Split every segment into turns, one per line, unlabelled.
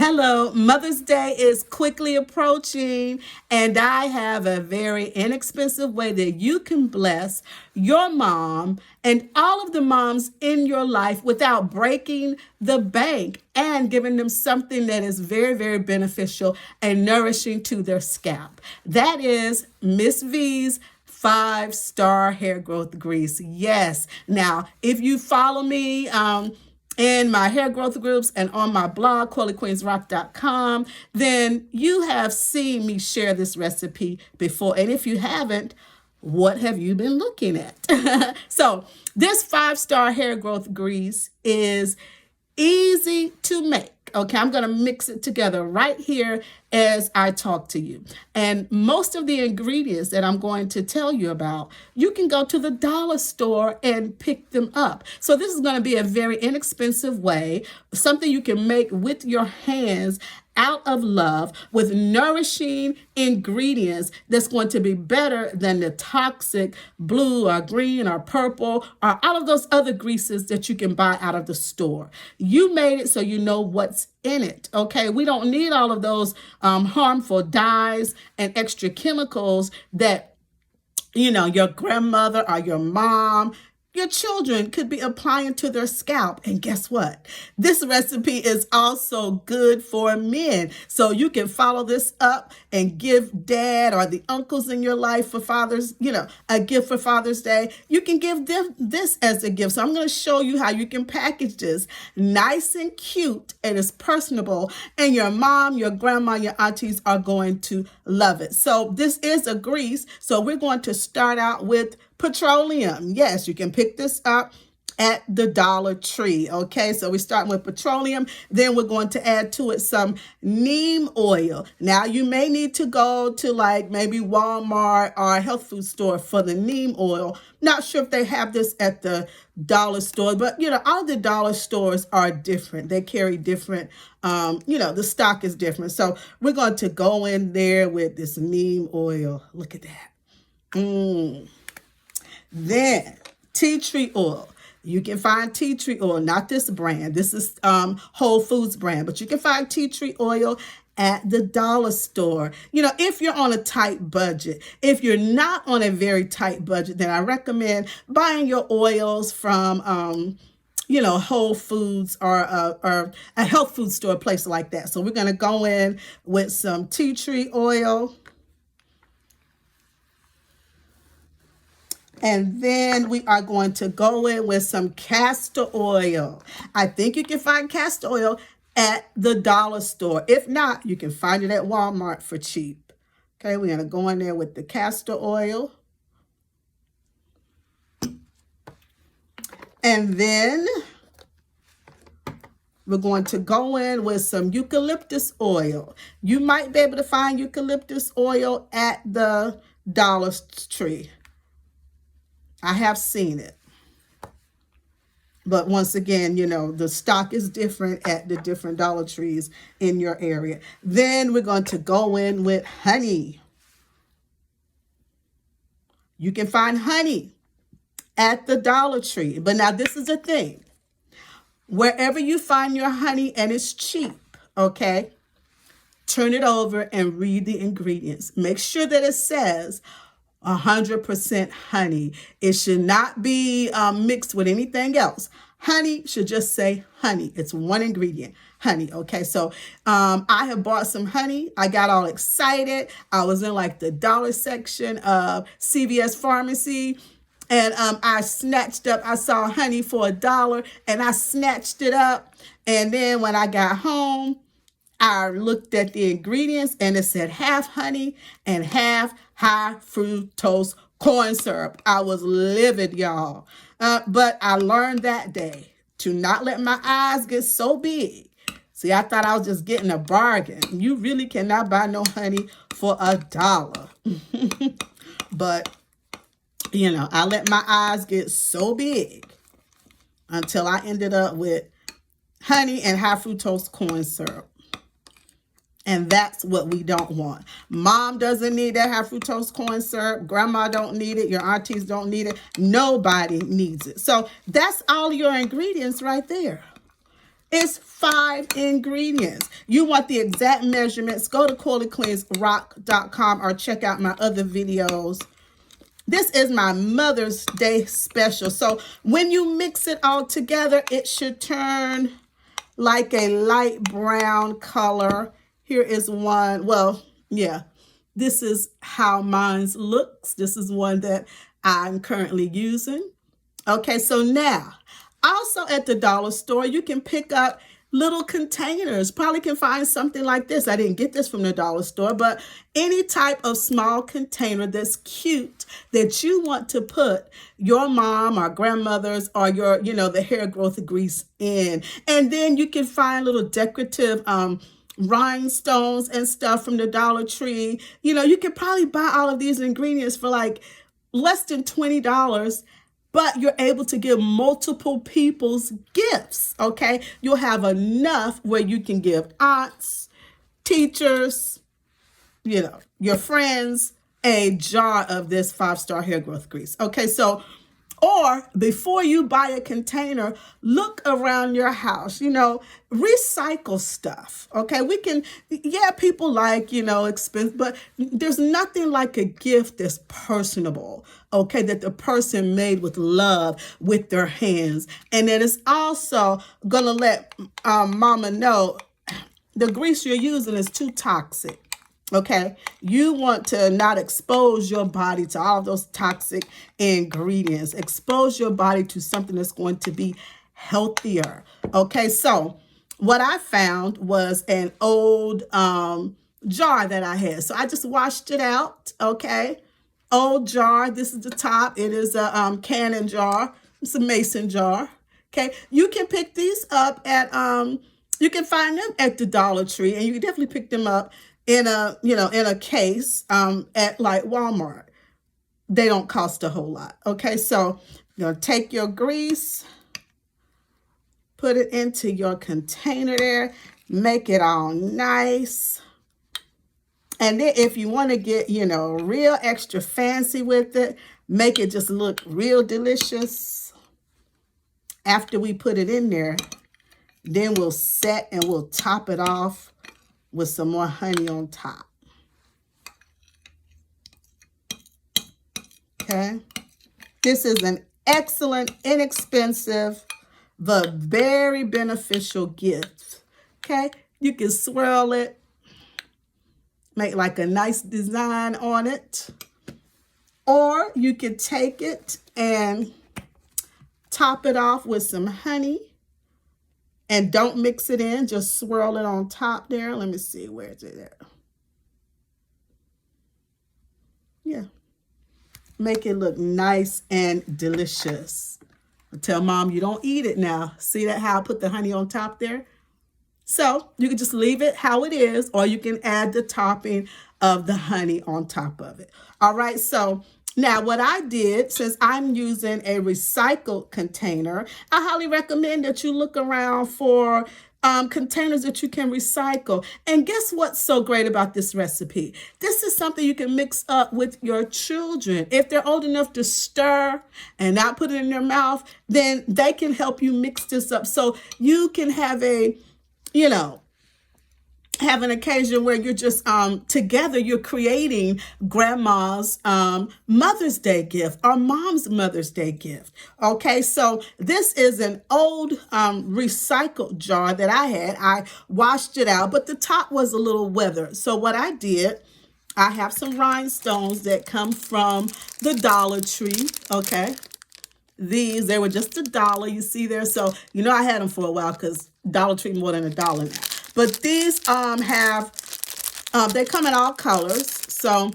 Hello, Mother's Day is quickly approaching, and I have a very inexpensive way that you can bless your mom and all of the moms in your life without breaking the bank and giving them something that is very, very beneficial and nourishing to their scalp. That is Miss V's 5-star hair growth grease. Yes. Now, if you follow me, in my hair growth groups and on my blog, QualiQueensRock.com, then you have seen me share this recipe before. And if you haven't, what have you been looking at? So this 5-star hair growth grease is easy to make. Okay, I'm going to mix it together right here as I talk to you. And most of the ingredients that I'm going to tell you about, you can go to the dollar store and pick them up. So this is going to be a very inexpensive way, something you can make with your hands out of love with nourishing ingredients that's going to be better than the toxic blue or green or purple or all of those other greases that you can buy out of the store. You made it so you know what's in it. Okay, we don't need all of those harmful dyes and extra chemicals that your grandmother or your mom, your children could be applying to their scalp. And guess what? This recipe is also good for men. So you can follow this up and give dad or the uncles in your life for a gift for Father's Day. You can give them this as a gift. So I'm going to show you how you can package this nice and cute and it's personable. And your mom, your grandma, your aunties are going to love it. So this is a grease. So we're going to start out with petroleum. Yes, you can pick this up at the Dollar Tree. Okay, so we start with petroleum. Then we're going to add to it some neem oil. Now you may need to go to like maybe Walmart or a health food store for the neem oil. Not sure if they have this at the dollar store, but all the dollar stores are different. They carry different, the stock is different. So we're going to go in there with this neem oil. Look at that. Then tea tree oil. You can find tea tree oil, not this brand. This is Whole Foods brand, but you can find tea tree oil at the dollar store. If you're on a tight budget. If you're not on a very tight budget, then I recommend buying your oils from Whole Foods or a health food store, place like that. So we're going to go in with some tea tree oil. And then we are going to go in with some castor oil. I think you can find castor oil at the dollar store. If not, you can find it at Walmart for cheap. Okay, we're going to go in there with the castor oil. And then we're going to go in with some eucalyptus oil. You might be able to find eucalyptus oil at the Dollar Tree. I have seen it. But once again, the stock is different at the different Dollar Trees in your area. Then we're going to go in with honey. You can find honey at the Dollar Tree. But now this is the thing. Wherever you find your honey and it's cheap, okay, turn it over and read the ingredients. Make sure that it says 100% honey. It should not be mixed with anything else. Honey should just say honey. It's one ingredient, honey. Okay, so I have bought some honey. I got all excited. I was in like the dollar section of CVS Pharmacy. And I saw honey for $1 and I snatched it up. And then when I got home, I looked at the ingredients and it said half honey and half high fructose corn syrup. I was livid, y'all. But I learned that day to not let my eyes get so big. See, I thought I was just getting a bargain. You really cannot buy no honey for $1. But, I let my eyes get so big until I ended up with honey and high fructose corn syrup. And that's what we don't want. Mom doesn't need that high fructose corn syrup. Grandma don't need it. Your aunties don't need it. Nobody needs it. So that's all your ingredients right there. It's 5 ingredients. You want the exact measurements, go to CoileyCleansRock.com or check out my other videos. This is my Mother's Day special. So when you mix it all together, it should turn like a light brown color. Here is one. Well, yeah, this is how mine looks. This is one that I'm currently using. Okay, so now, also at the dollar store, you can pick up little containers. Probably can find something like this. I didn't get this from the dollar store, but any type of small container that's cute that you want to put your mom or grandmother's or your, the hair growth grease in. And then you can find little decorative rhinestones and stuff from the Dollar Tree. You can probably buy all of these ingredients for like less than $20. But you're able to give multiple people's gifts, okay? You'll have enough where you can give aunts, teachers, your friends, a jar of this 5-star hair growth grease. Okay, so, or before you buy a container, look around your house, recycle stuff, okay? People like, expensive, but there's nothing like a gift that's personable, okay, that the person made with love with their hands. And that is also going to let mama know the grease you're using is too toxic. Okay, you want to not expose your body to all of those toxic ingredients. Expose your body to something that's going to be healthier. Okay, so what I found was an old jar that I had. So I just washed it out. Okay, old jar. This is the top. It is a canning jar. It's a mason jar. Okay, you can pick these up at you can find them at the Dollar Tree, and you can definitely pick them up in a case at like Walmart. They don't cost a whole lot. Okay, so you're going to take your grease, put it into your container there, make it all nice. And then if you want to get, real extra fancy with it, make it just look real delicious. After we put it in there, then we'll set and we'll top it off with some more honey on top. Okay. This is an excellent, inexpensive, but very beneficial gift. Okay. You can swirl it, make like a nice design on it. Or you could take it and top it off with some honey. And don't mix it in, just swirl it on top there. Let me see, where is it at? Yeah. Make it look nice and delicious. Tell mom you don't eat it now. See that how I put the honey on top there? So you can just leave it how it is, or you can add the topping of the honey on top of it. All right, so now what I did, since I'm using a recycled container, I highly recommend that you look around for containers that you can recycle. And guess what's so great about this recipe? This is something you can mix up with your children. If they're old enough to stir and not put it in their mouth, then they can help you mix this up. So you can have have an occasion where you're just together, you're creating grandma's Mother's Day gift or mom's Mother's Day gift. Okay, so this is an old recycled jar that I had. I washed it out, but the top was a little weathered. So what I did, I have some rhinestones that come from the Dollar Tree. Okay, they were just $1. You see there, so I had them for a while because Dollar Tree more than $1 now. But these they come in all colors. So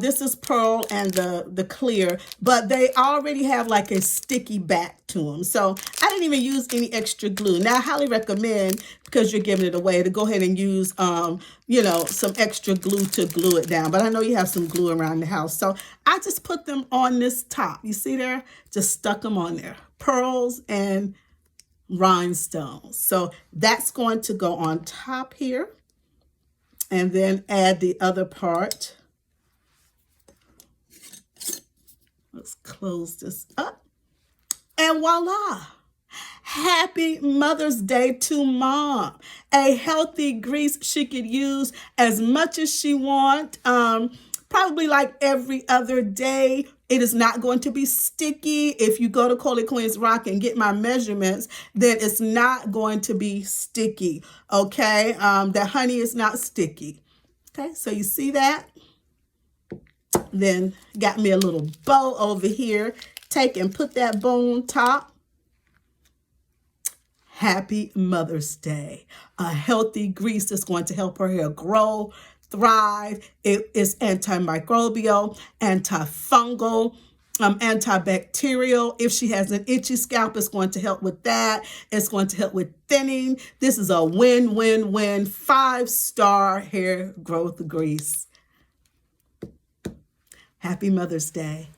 this is pearl and the clear, but they already have like a sticky back to them. So I didn't even use any extra glue. Now I highly recommend, because you're giving it away, to go ahead and use some extra glue to glue it down. But I know you have some glue around the house. So I just put them on this top. You see there? Just stuck them on there. Pearls and rhinestones. So that's going to go on top here, and then add the other part. Let's close this up, and voila, Happy Mother's Day to Mom. A healthy grease she could use as much as she wants, probably like every other day. It is not going to be sticky. If you go to Coley Queen's Rock and get my measurements, then it's not going to be sticky, okay? The honey is not sticky. Okay, so you see that? Then got me a little bow over here. Take and put that bow on top. Happy Mother's Day. A healthy grease that's going to help her hair grow, thrive. It is antimicrobial, antifungal, antibacterial. If she has an itchy scalp, it's going to help with that. It's going to help with thinning. This is a win-win-win 5-star hair growth grease. Happy Mother's Day.